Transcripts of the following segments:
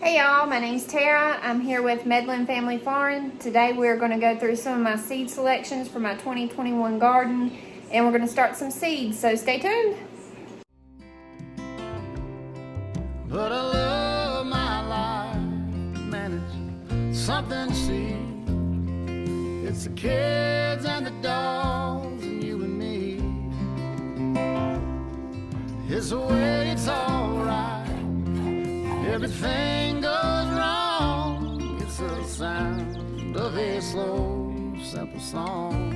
Hey y'all, my name's Tara. I'm here with Medlin Family Farm. Today we're going to go through some of my seed selections for my 2021 garden, and we're going to start some seeds, so stay tuned. But I love my life, man, it's something to see. It's the kids and the dogs and you and me. It's the way it's alright. Everything goes wrong. It's the sound of a slow, simple song.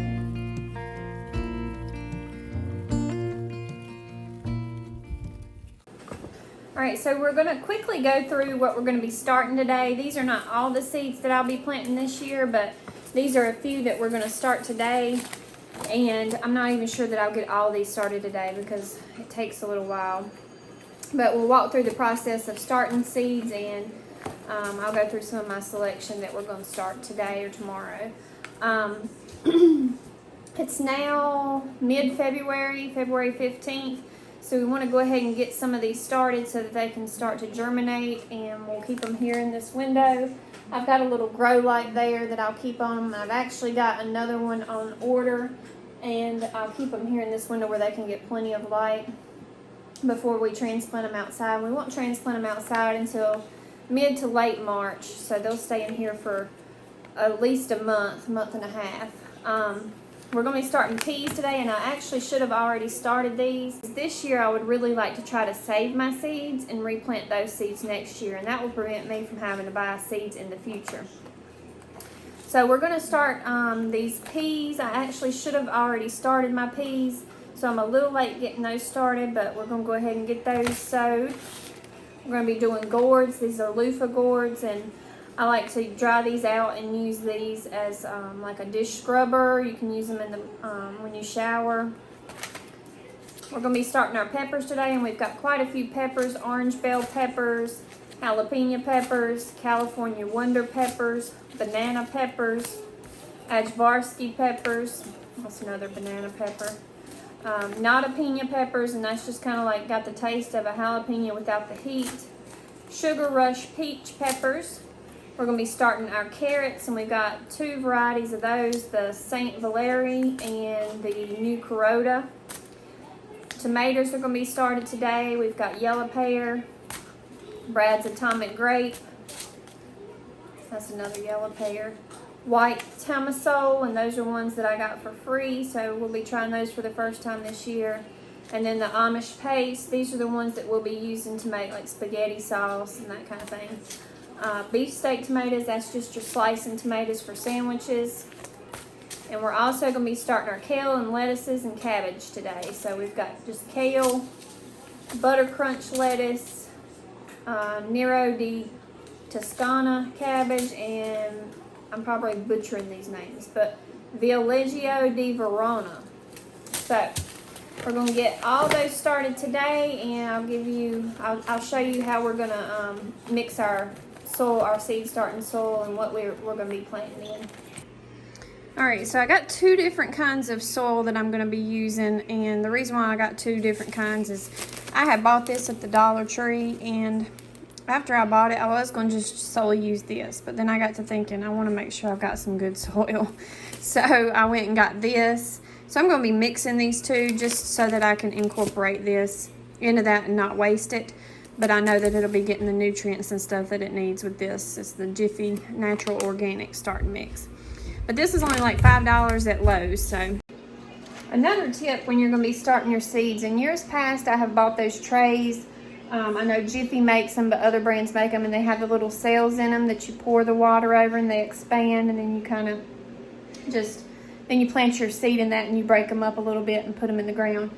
Alright, so we're going to quickly go through what we're going to be starting today. These are not all the seeds that I'll be planting this year, but these are a few that we're going to start today. And I'm not even sure that I'll get all these started today because it takes a little while. But we'll walk through the process of starting seeds, and I'll go through some of my selection that we're going to start today or tomorrow. It's now mid-February, February 15th. So we want to go ahead and get some of these started so that they can start to germinate, and we'll keep them here in this window. I've got a little grow light there that I'll keep on. I've actually got another one on order, and I'll keep them here in this window where they can get plenty of light before we transplant them outside. We won't transplant them outside until mid to late March, so they'll stay in here for at least a month and a half. We're going to be starting peas today, and I actually should have already started these. This year I would really like to try to save my seeds and replant those seeds next year, and that will prevent me from having to buy seeds in the future. So we're going to start these peas. I actually should have already started my peas, so I'm a little late getting those started, but we're going to go ahead and get those sowed. We're going to be doing gourds. These are loofah gourds, and I like to dry these out and use these as like a dish scrubber. You can use them in the when you shower. We're going to be starting our peppers today, and we've got quite a few peppers: orange bell peppers, jalapeno peppers, California wonder peppers, banana peppers, Ajvarski peppers. That's another banana pepper. Jalapeno peppers, and that's just kind of like got the taste of a jalapeno without the heat. Sugar Rush peach peppers. We're going to be starting our carrots, and we've got two varieties of those, the St. Valerie and the New Carota. Tomatoes are going to be started today. We've got yellow pear, Brad's Atomic Grape. That's another yellow pear. White Tomaso, and those are ones that I got for free, so we'll be trying those for the first time this year. And then the Amish paste, these are the ones that we'll be using to make like spaghetti sauce and that kind of thing. Beefsteak tomatoes, that's just your slicing tomatoes for sandwiches. And we're also going to be starting our kale and lettuces and cabbage today. So we've got just kale, butter crunch lettuce, Nero di Toscana cabbage, and I'm probably butchering these names, but Villaggio di Verona. So we're going to get all those started today, and I'll show you how we're going to mix our soil, our seed starting soil, and what we're going to be planting in. Alright, so I got two different kinds of soil that I'm going to be using, and the reason why I got two different kinds is I had bought this at the Dollar Tree, and after I bought it, I was going to just solely use this, but then I got to thinking I want to make sure I've got some good soil. So I went and got this. So I'm going to be mixing these two just so that I can incorporate this into that and not waste it. But I know that it'll be getting the nutrients and stuff that it needs with this. It's the Jiffy Natural Organic Start Mix. But this is only like $5 at Lowe's. So another tip when you're going to be starting your seeds, in years past I have bought those trays. I know Jiffy makes them, but other brands make them, and they have the little cells in them that you pour the water over and they expand, and then you kind of then you plant your seed in that and you break them up a little bit and put them in the ground.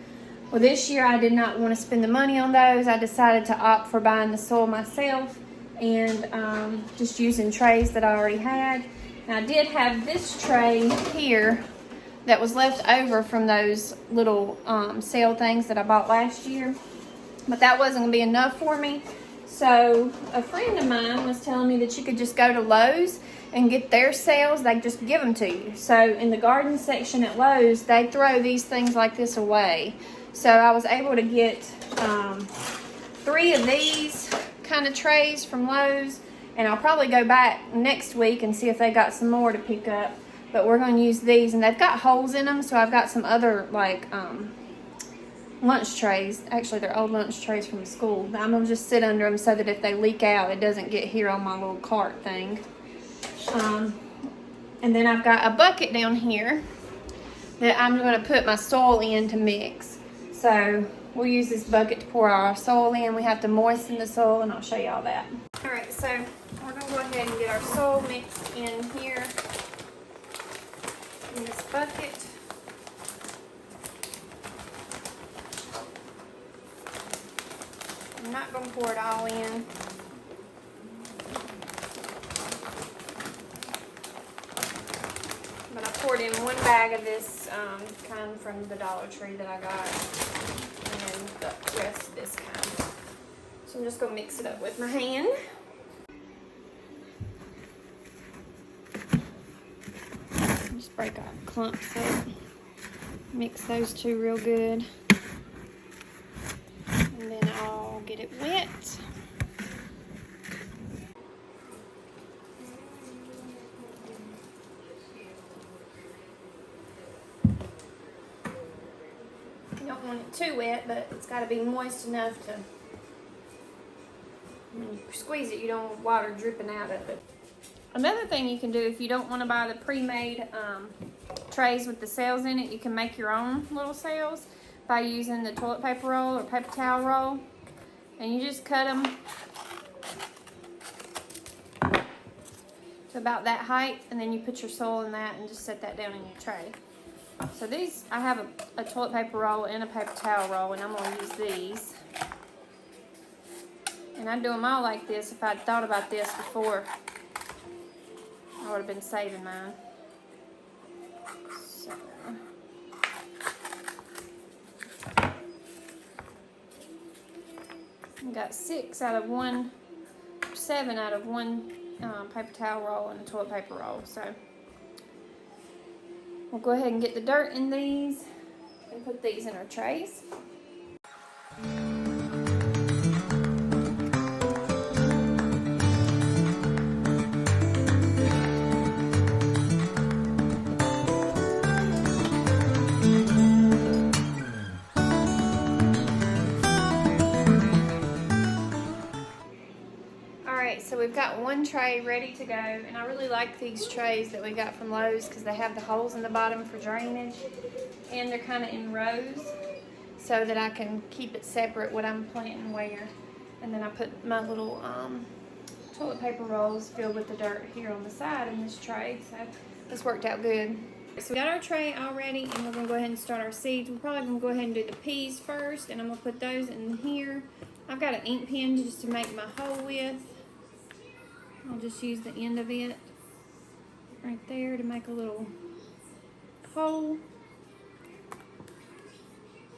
Well, this year I did not want to spend the money on those. I decided to opt for buying the soil myself and just using trays that I already had. And I did have this tray here that was left over from those little cell things that I bought last year. But that wasn't going to be enough for me. So a friend of mine was telling me that you could just go to Lowe's and get their sales. They just give them to you. So in the garden section at Lowe's, they throw these things like this away. So I was able to get 3 of these kind of trays from Lowe's, and I'll probably go back next week and see if they got some more to pick up. But we're going to use these, and they've got holes in them, so I've got some other like lunch trays. Actually, they're old lunch trays from school. I'm going to just sit under them so that if they leak out, it doesn't get here on my little cart thing. And then I've got a bucket down here that I'm going to put my soil in to mix. So we'll use this bucket to pour our soil in. We have to moisten the soil, and I'll show you all that. All right, so we're going to go ahead and get our soil mixed in here in this bucket. I'm not going to pour it all in. But I poured in one bag of this kind from the Dollar Tree that I got, and the rest of this kind. So I'm just going to mix it up with my hand. Just break off clumps up. Mix those two real good. And then I'll get it wet. You don't want it too wet, but it's got to be moist enough to, when you squeeze it, you don't want water dripping out of it. Another thing you can do, if you don't want to buy the pre-made trays with the cells in it, you can make your own little cells by using the toilet paper roll or paper towel roll. And you just cut them to about that height, and then you put your soil in that and just set that down in your tray. So these, I have a toilet paper roll and a paper towel roll, and I'm going to use these. And I'd do them all like this. If I'd thought about this before, I would have been saving mine. So, I got 7 out of one paper towel roll and a toilet paper roll. So we'll go ahead and get the dirt in these and put these in our trays. So we've got one tray ready to go, and I really like these trays that we got from Lowe's because they have the holes in the bottom for drainage, and they're kind of in rows so that I can keep it separate what I'm planting where. And then I put my little toilet paper rolls filled with the dirt here on the side in this tray, so this worked out good. So we got our tray all ready, and we're going to go ahead and start our seeds. We're probably going to go ahead and do the peas first, and I'm going to put those in here. I've got an ink pen just to make my hole with. I'll just use the end of it right there to make a little hole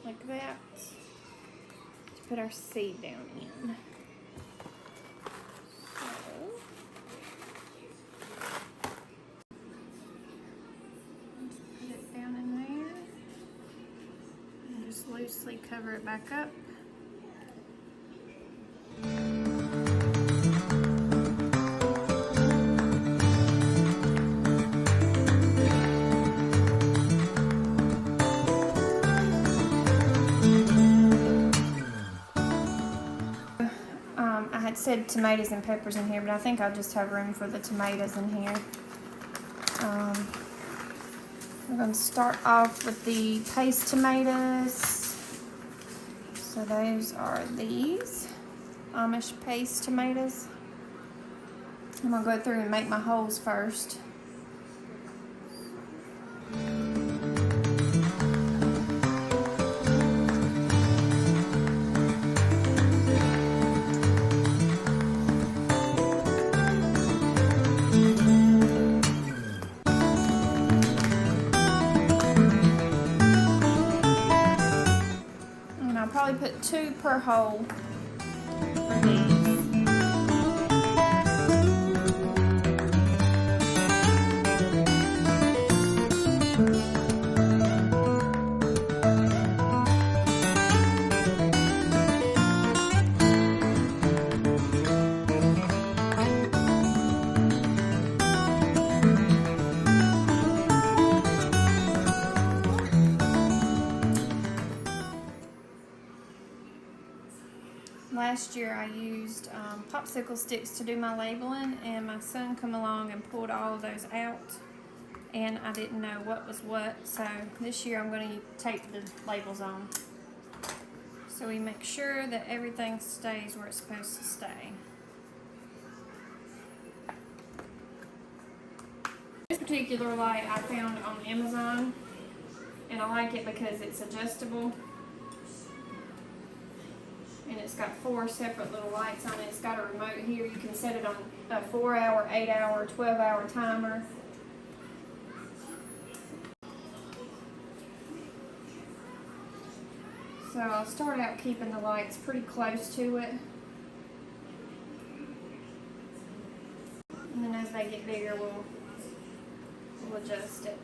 like that to put our seed down in. So, just put it down in there and just loosely cover it back up. Said tomatoes and peppers in here, but I think I'll just have room for the tomatoes in here. We're going to start off with the paste tomatoes. So those are these Amish paste tomatoes. I'm going to go through and make my holes first. Probably put 2 per hole for these. popsicle sticks to do my labeling, and my son come along and pulled all of those out, and I didn't know what was what, so this year I'm going to tape the labels on so we make sure that everything stays where it's supposed to stay. This particular light I found on Amazon, and I like it because it's adjustable. And it's got 4 separate little lights on it. It's got a remote here. You can set it on a 4-hour, 8-hour, 12-hour timer. So I'll start out keeping the lights pretty close to it. And then as they get bigger, we'll adjust it.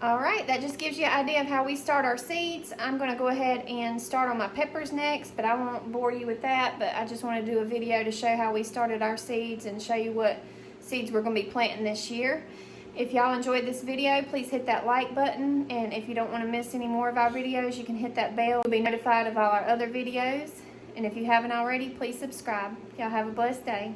Alright, that just gives you an idea of how we start our seeds. I'm going to go ahead and start on my peppers next, but I won't bore you with that. But I just want to do a video to show how we started our seeds and show you what seeds we're going to be planting this year. If y'all enjoyed this video, please hit that like button. And if you don't want to miss any more of our videos, you can hit that bell to be notified of all our other videos. And if you haven't already, please subscribe. Y'all have a blessed day.